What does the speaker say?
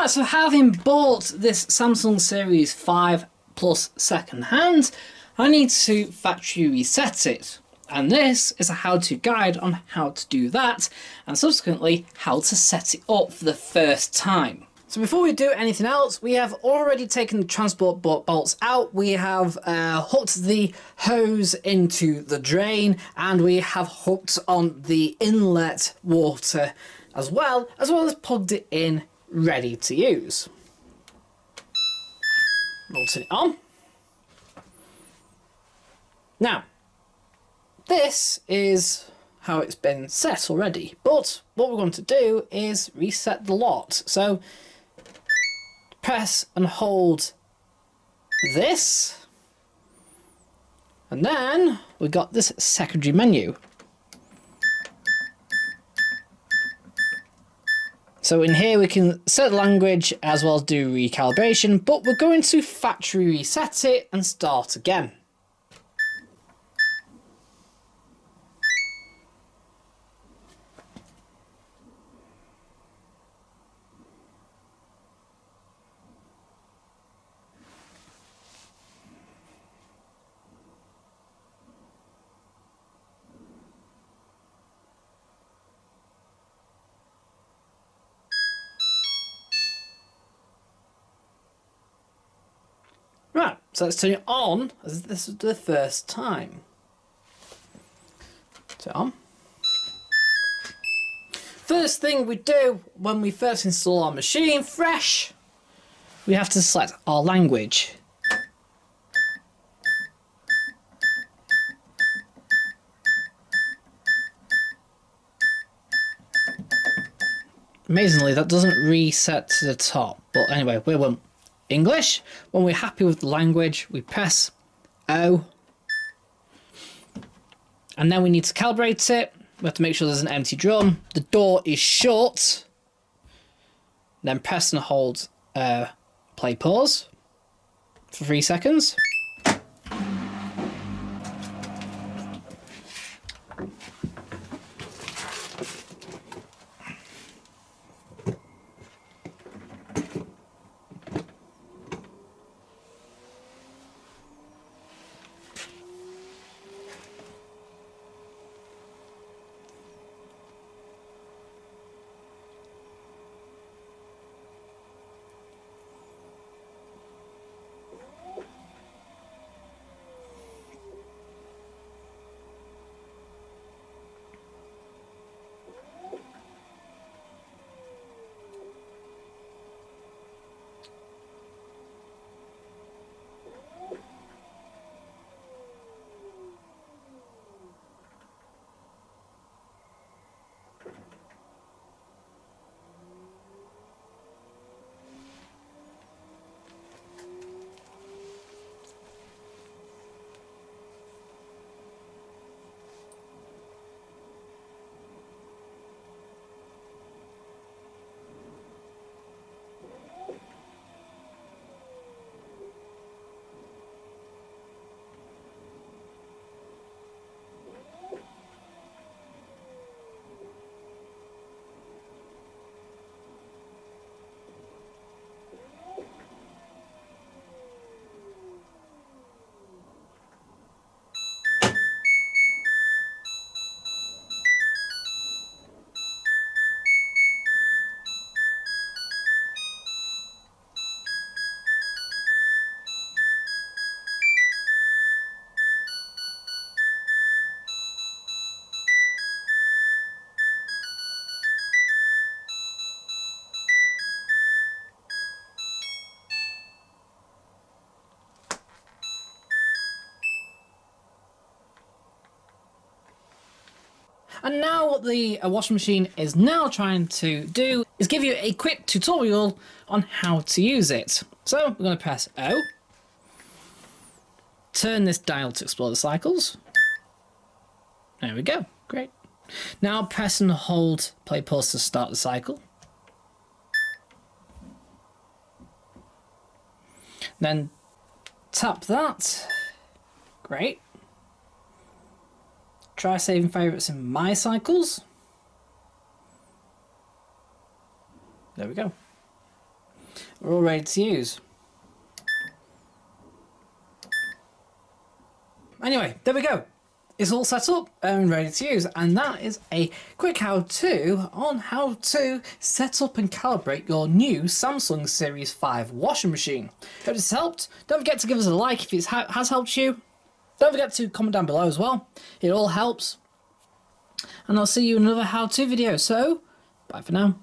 Right, so having bought this Samsung Series 5 Plus second hand, I need to factory reset it. And this is a how-to guide on how to do that, and subsequently how to set it up for the first time. So before we do anything else, we have already taken the transport bolts out, we have hooked the hose into the drain, and we have hooked on the inlet water as well as plugged it in, ready to use. We'll turn it on. Now, this is how it's been set already, but what we're going to do is reset the lot. So press and hold this, and then we got this secondary menu. So in here we can set the language as well as do recalibration, but we're going to factory reset it and start again. Right, so let's turn it on as this is the first time. Turn it on. First thing we do when we first install our machine fresh, we have to select our language. Amazingly, that doesn't reset to the top, but anyway, we want English. When we're happy with the language, we press O, and then we need to calibrate it. We have to make sure there's an empty drum, the door is shut, then press and hold play pause for 3 seconds. And now what the washing machine is now trying to do is give you a quick tutorial on how to use it. So we're going to press O, turn this dial to explore the cycles. There we go, great. Now press and hold play pause to start the cycle. Then tap that, great. Try saving favourites in My Cycles. There we go. we're all ready to use. Anyway, there we go. It's all set up and ready to use, and that is a quick how-to on how to set up and calibrate your new Samsung Series 5 washing machine. Hope this helped. Don't forget to give us a like if it has helped you. Don't forget to comment down below as well. It all helps. And I'll see you in another how-to video. So, bye for now.